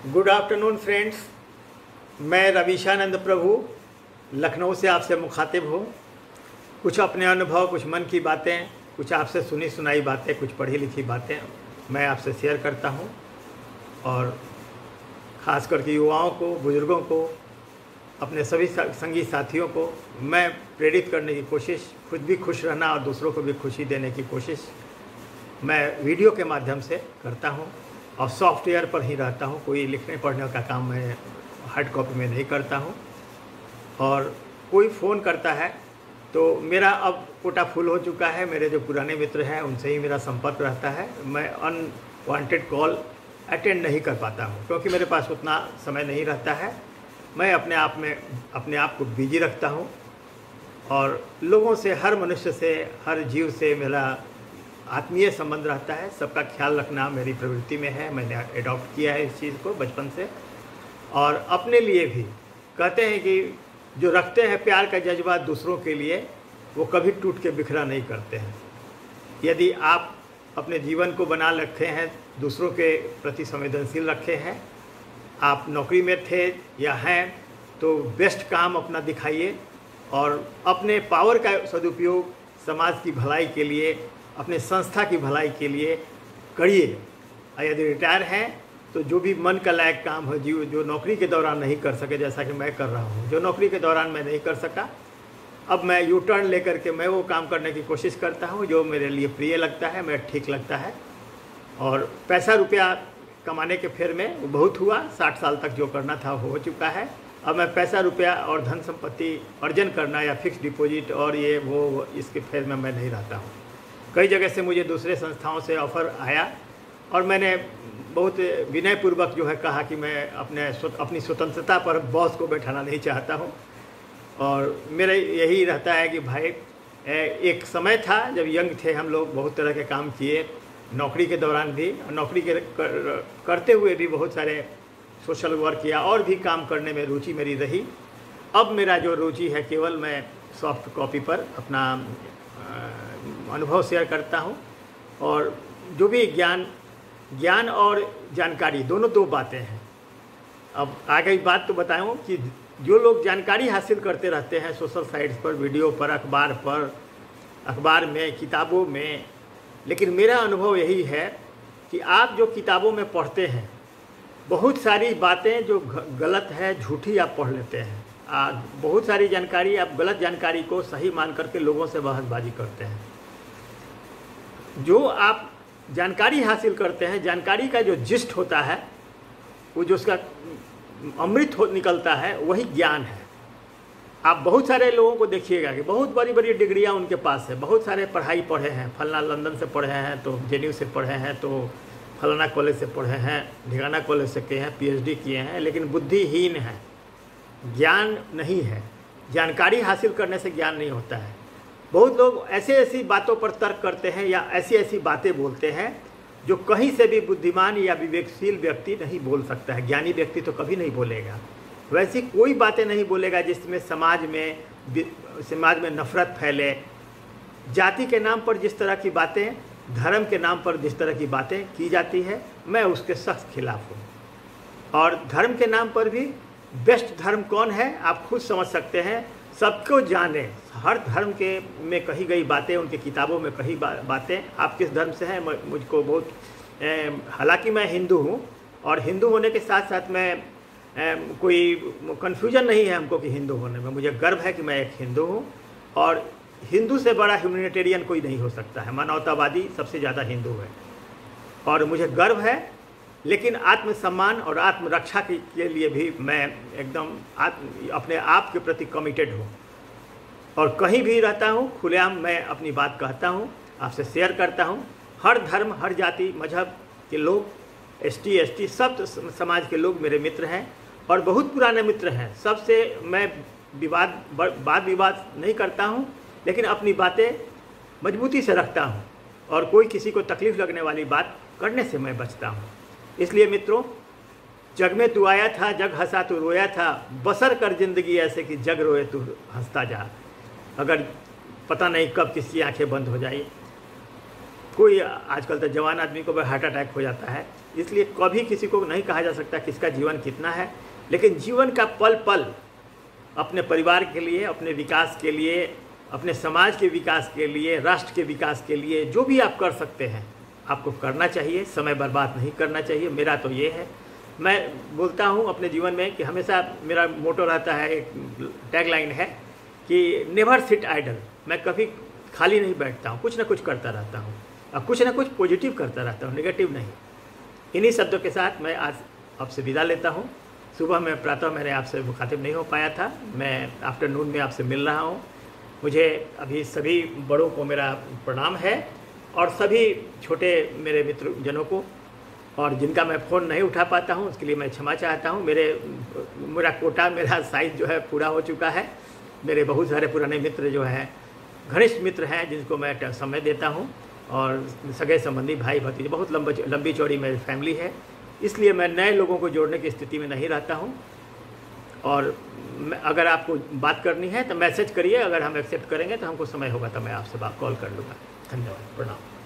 Good afternoon friends. मैं रविशानंद प्रभु लखनऊ से आपसे मुखातिब हूँ। कुछ अपने अनुभव, कुछ मन की बातें, कुछ आपसे सुनी सुनाई बातें, कुछ पढ़ी लिखी बातें मैं आपसे शेयर करता हूँ और ख़ास करके युवाओं को, बुज़ुर्गों को, अपने सभी संगी साथियों को मैं प्रेरित करने की कोशिश, खुद भी खुश रहना और दूसरों को भी खुशी देने की कोशिश मैं वीडियो के माध्यम से करता हूँ और सॉफ्टवेयर पर ही रहता हूँ। कोई लिखने पढ़ने का काम मैं हार्ड कॉपी में नहीं करता हूँ। और कोई फ़ोन करता है तो मेरा अब कोटा फुल हो चुका है। मेरे जो पुराने मित्र हैं उनसे ही मेरा संपर्क रहता है। मैं अनवांटेड कॉल अटेंड नहीं कर पाता हूँ क्योंकि मेरे पास उतना समय नहीं रहता है। मैं अपने आप को बिजी रखता हूँ और लोगों से, हर मनुष्य से, हर जीव से मेरा आत्मीय संबंध रहता है। सबका ख्याल रखना मेरी प्रवृत्ति में है। मैंने एडॉप्ट किया है इस चीज़ को बचपन से। और अपने लिए भी कहते हैं कि जो रखते हैं प्यार का जज्बा दूसरों के लिए, वो कभी टूट के बिखरा नहीं करते हैं। यदि आप अपने जीवन को बना रखे हैं, दूसरों के प्रति संवेदनशील रखे हैं, आप नौकरी में थे या हैं, तो बेस्ट काम अपना दिखाइए और अपने पावर का सदुपयोग समाज की भलाई के लिए, अपने संस्था की भलाई के लिए करिए। यदि रिटायर हैं तो जो भी मन का लायक काम है, जो नौकरी के दौरान नहीं कर सके, जैसा कि मैं कर रहा हूँ, जो नौकरी के दौरान मैं नहीं कर सका, अब मैं यू टर्न लेकर के मैं वो काम करने की कोशिश करता हूँ जो मेरे लिए प्रिय लगता है, मेरे ठीक लगता है। और पैसा रुपया कमाने के फेर में वो बहुत हुआ। 60 साल तक जो करना था हो चुका है। अब मैं पैसा रुपया और धन संपत्ति अर्जन करना या फिक्स डिपॉजिट और ये वो इसके फेर में मैं नहीं रहता हूँ। कई जगह से मुझे दूसरे संस्थाओं से ऑफ़र आया और मैंने बहुत विनयपूर्वक जो है कहा कि मैं अपनी स्वतंत्रता पर बॉस को बैठाना नहीं चाहता हूँ। और मेरा यही रहता है कि भाई, एक समय था जब यंग थे हम लोग, बहुत तरह के काम किए नौकरी के दौरान भी, नौकरी के करते हुए भी बहुत सारे सोशल वर्क किया और भी काम करने में रुचि मेरी रही। अब मेरा जो रुचि है केवल मैं सॉफ्ट कॉपी पर अपना अनुभव शेयर करता हूँ। और जो भी ज्ञान और जानकारी दोनों दो बातें हैं। अब आगे बात तो बताऊँ कि जो लोग जानकारी हासिल करते रहते हैं सोशल साइट्स पर, वीडियो पर, अखबार में, किताबों में, लेकिन मेरा अनुभव यही है कि आप जो किताबों में पढ़ते हैं, बहुत सारी बातें जो गलत है, झूठी आप पढ़ लेते हैं। बहुत सारी जानकारी, आप गलत जानकारी को सही मान करके लोगों से बहसबाजी करते हैं। जो आप जानकारी हासिल करते हैं, जानकारी का जो जिस्ट होता है, वो जो उसका अमृत निकलता है, वही ज्ञान है। आप बहुत सारे लोगों को देखिएगा कि बहुत बड़ी बड़ी डिग्रियां उनके पास है, बहुत सारे पढ़ाई पढ़े हैं, फलाना लंदन से पढ़े हैं, तो जेएनयू से पढ़े हैं, तो फलाना कॉलेज से पढ़े हैं, ढिगाना कॉलेज से किए हैं, पीएचडी किए हैं, लेकिन बुद्धिहीन है, ज्ञान नहीं है। जानकारी हासिल करने से ज्ञान नहीं होता है। बहुत लोग ऐसी बातों पर तर्क करते हैं या ऐसी बातें बोलते हैं जो कहीं से भी बुद्धिमान या विवेकशील व्यक्ति नहीं बोल सकता है। ज्ञानी व्यक्ति तो कभी नहीं बोलेगा। वैसी कोई बातें नहीं बोलेगा जिसमें समाज में नफरत फैले। जाति के नाम पर जिस तरह की बातें, धर्म के नाम पर जिस तरह की बातें की जाती है, मैं उसके सख्त खिलाफ हूँ। और धर्म के नाम पर भी बेस्ट धर्म कौन है आप खुद समझ सकते हैं। सबको जाने, हर धर्म के में कही गई बातें, उनकी किताबों में कही बातें, आप किस धर्म से हैं मुझको बहुत, हालांकि मैं हिंदू हूँ और हिंदू होने के साथ साथ मैं कोई कन्फ्यूजन नहीं है हमको कि हिंदू होने में। मुझे गर्व है कि मैं एक हिंदू हूँ और हिंदू से बड़ा ह्यूमैनिटेरियन कोई नहीं हो सकता है। मानवतावादी सबसे ज़्यादा हिंदू है और मुझे गर्व है। लेकिन आत्मसम्मान और आत्मरक्षा के लिए भी मैं एकदम अपने आप के प्रति कमिटेड हूँ और कहीं भी रहता हूँ खुलेआम मैं अपनी बात कहता हूँ, आपसे शेयर करता हूँ। हर धर्म, हर जाति, मजहब के लोग, एसटी सब समाज के लोग मेरे मित्र हैं और बहुत पुराने मित्र हैं। सबसे मैं वाद विवाद नहीं करता हूँ, लेकिन अपनी बातें मजबूती से रखता हूँ और कोई किसी को तकलीफ़ लगने वाली बात करने से मैं बचता हूँ। इसलिए मित्रों, जग में तू आया था, जग हंसा तू रोया था, बसर कर जिंदगी ऐसे कि जग रोए तू हंसता जा। अगर पता नहीं कब किसकी आंखें बंद हो जाए। कोई आजकल तो जवान आदमी को हार्ट अटैक हो जाता है, इसलिए कभी किसी को नहीं कहा जा सकता किसका जीवन कितना है, लेकिन जीवन का पल पल अपने परिवार के लिए, अपने विकास के लिए, अपने समाज के विकास के लिए, राष्ट्र के विकास के लिए जो भी आप कर सकते हैं आपको करना चाहिए। समय बर्बाद नहीं करना चाहिए। मेरा तो ये है, मैं बोलता हूँ अपने जीवन में कि हमेशा मेरा मोटो रहता है, एक टैगलाइन है कि नेवर सिट आइडल। मैं कभी खाली नहीं बैठता हूँ, कुछ ना कुछ करता रहता हूँ और कुछ ना कुछ पॉजिटिव करता रहता हूँ, नेगेटिव नहीं। इन्हीं शब्दों के साथ मैं आज आपसे विदा लेता हूँ। सुबह में प्रातः मैंने आपसे मुखातिब नहीं हो पाया था, मैं आफ्टरनून में आपसे मिल रहा हूँ। मुझे अभी सभी बड़ों को मेरा प्रणाम है और सभी छोटे मेरे मित्र जनों को, और जिनका मैं फ़ोन नहीं उठा पाता हूँ उसके लिए मैं क्षमा चाहता हूँ। मेरा कोटा, मेरा साइज जो है पूरा हो चुका है। मेरे बहुत सारे पुराने मित्र जो हैं, घनिष्ठ मित्र हैं, जिनको मैं समय देता हूँ, और सगे संबंधी, भाई भतीजे, बहुत लंबी चौड़ी मेरी फैमिली है। इसलिए मैं नए लोगों को जोड़ने की स्थिति में नहीं रहता हूँ। और अगर आपको बात करनी है तो मैसेज करिए, अगर हम एक्सेप्ट करेंगे तो हमको समय होगा तो मैं आपसे कॉल कर लूँगा। धन्यवाद, प्रणाम।